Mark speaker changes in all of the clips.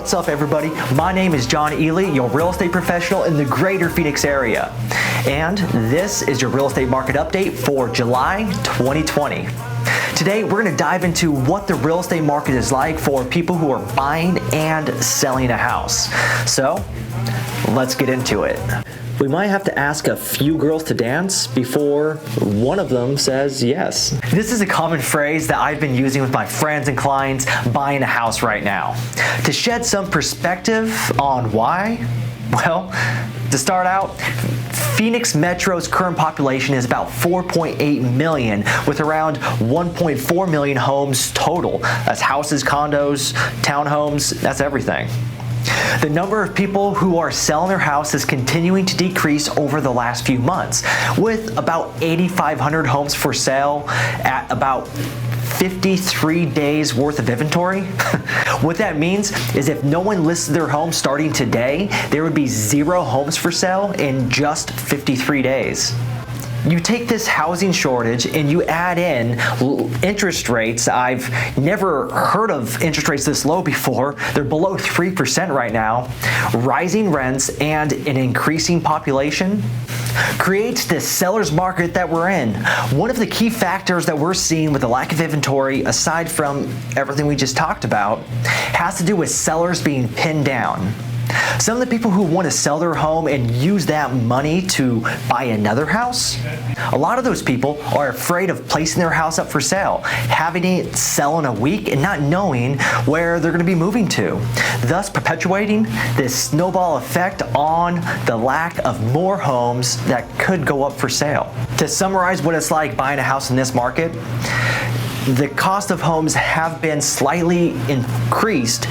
Speaker 1: What's up, everybody? My name is John Ely, your real estate professional in the greater Phoenix area. And this is your real estate market update for July 2020. Today, we're going to dive into what the real estate market is like for people who are buying and selling a house. So, let's get into it. We might have to ask a few girls to dance before one of them says yes. This is a common phrase that I've been using with my friends and clients buying a house right now. To shed some perspective on why, well, to start out, Phoenix Metro's current population is about 4.8 million, with around 1.4 million homes total. That's houses, condos, townhomes, that's everything. The number of people who are selling their house is continuing to decrease over the last few months, with about 8,500 homes for sale at about 53 days worth of inventory. What that means is if no one listed their home starting today, there would be 0 homes for sale in just 53 days. You take this housing shortage and you add in interest rates. I've never heard of interest rates this low before. They're below 3% right now. Rising rents and an increasing population creates this seller's market that we're in. One of the key factors that we're seeing with the lack of inventory, aside from everything we just talked about, has to do with sellers being pinned down. Some of the people who want to sell their home and use that money to buy another house, a lot of those people are afraid of placing their house up for sale, having it sell in a week and not knowing where they're going to be moving to, thus perpetuating this snowball effect on the lack of more homes that could go up for sale. To summarize what it's like buying a house in this market, the cost of homes have been slightly increased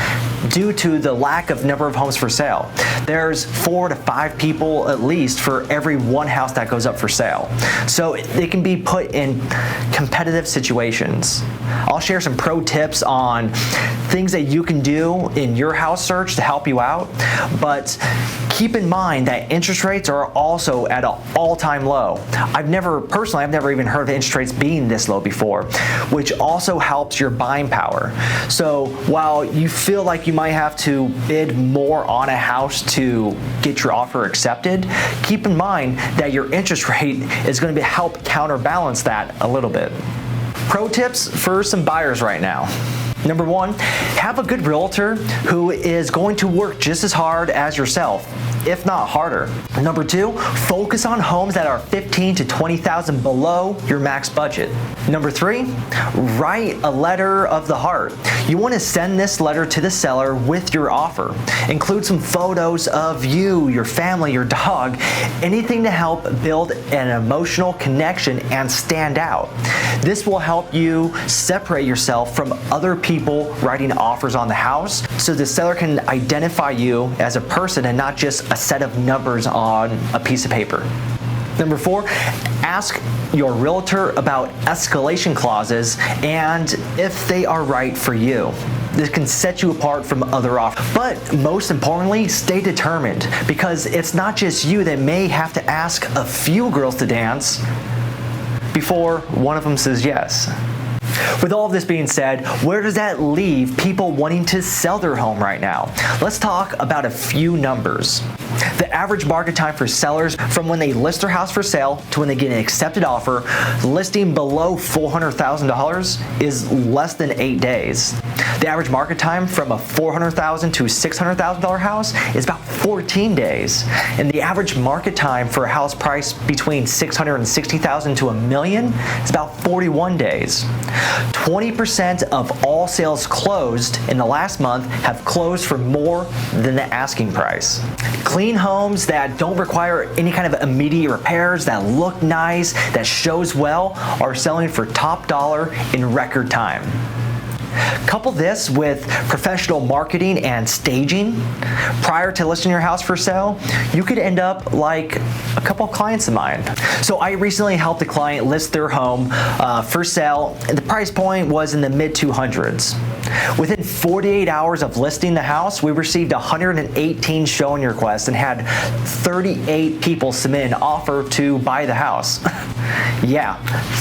Speaker 1: due to the lack of number of homes for sale. There's 4 to 5 people at least for every one house that goes up for sale. So they can be put in competitive situations. I'll share some pro tips on things that you can do in your house search to help you out, but keep in mind that interest rates are also at an all-time low. I've never even heard of interest rates being this low before, which also helps your buying power. So while you feel like you might have to bid more on a house to get your offer accepted, keep in mind that your interest rate is going to help counterbalance that a little bit. Pro tips for some buyers right now. Number 1, have a good realtor who is going to work just as hard as yourself, if not harder. Number 2, focus on homes that are $15,000 to $20,000 below your max budget. Number 3, write a letter of the heart. You want to send this letter to the seller with your offer. Include some photos of you, your family, your dog, anything to help build an emotional connection and stand out. This will help you separate yourself from other people writing offers on the house, so the seller can identify you as a person and not just a set of numbers on a piece of paper. Number 4, ask your realtor about escalation clauses and if they are right for you. This can set you apart from other offers. But most importantly, stay determined, because it's not just you that may have to ask a few girls to dance before one of them says yes. With all of this being said, where does that leave people wanting to sell their home right now? Let's talk about a few numbers. The average market time for sellers from when they list their house for sale to when they get an accepted offer listing below $400,000 is less than 8 days. The average market time from a $400,000 to $600,000 house is about 14 days. And the average market time for a house price between $660,000 to $1 million is about 41 days. 20% of all sales closed in the last month have closed for more than the asking price. Clean homes that don't require any kind of immediate repairs, that look nice, that shows well, are selling for top dollar in record time. Couple this with professional marketing and staging prior to listing your house for sale, you could end up like a couple of clients of mine. So I recently helped a client list their home for sale, and the price point was in the mid 200s. Within 48 hours of listing the house, we received 118 showing requests and had 38 people submit an offer to buy the house. Yeah,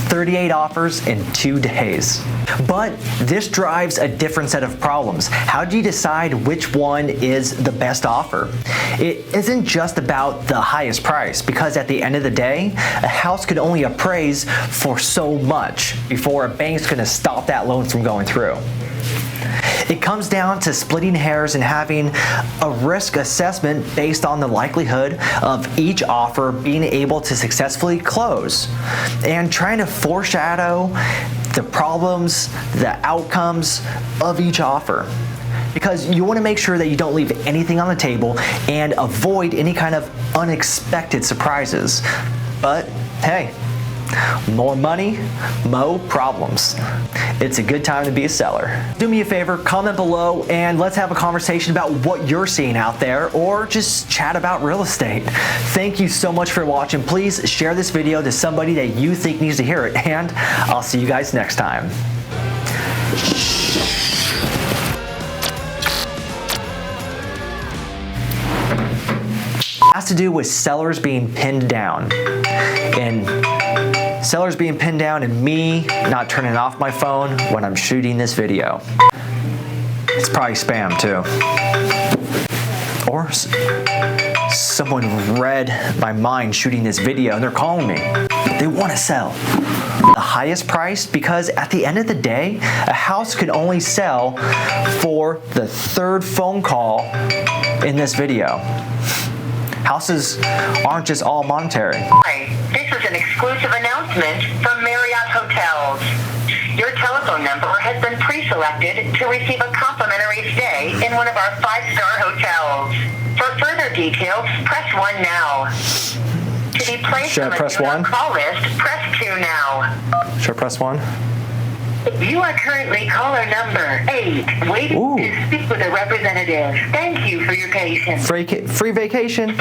Speaker 1: 38 offers in 2 days. But this drives a different set of problems. How do you decide which one is the best offer? It isn't just about the highest price, because at the end of the day, a house could only appraise for so much before a bank's going to stop that loan from going through. It comes down to splitting hairs and having a risk assessment based on the likelihood of each offer being able to successfully close, and trying to foreshadow the problems, the outcomes of each offer. Because you want to make sure that you don't leave anything on the table and avoid any kind of unexpected surprises. But hey, more money, mo problems. It's a good time to be a seller. Do me a favor, comment below and let's have a conversation about what you're seeing out there, or just chat about real estate. Thank you so much for watching. Please share this video to somebody that you think needs to hear it, and I'll see you guys next time. Has to do with sellers being pinned down, and sellers being pinned down and me not turning off my phone when I'm shooting this video. It's probably spam too. Or someone read my mind shooting this video and they're calling me. They want to sell the highest price, because at the end of the day, a house could only sell for the third phone call in this video. Houses aren't just all monetary.
Speaker 2: Hi, this is an exclusive announcement from Marriott Hotels. Your telephone number has been pre-selected to receive a complimentary stay in one of our 5-star hotels. For further details, press 1 now. To be placed on the do not call list, press 2 now.
Speaker 1: Should I press 1?
Speaker 2: You are currently caller number 8, waiting to speak with a representative. Thank you for your patience.
Speaker 1: Free vacation.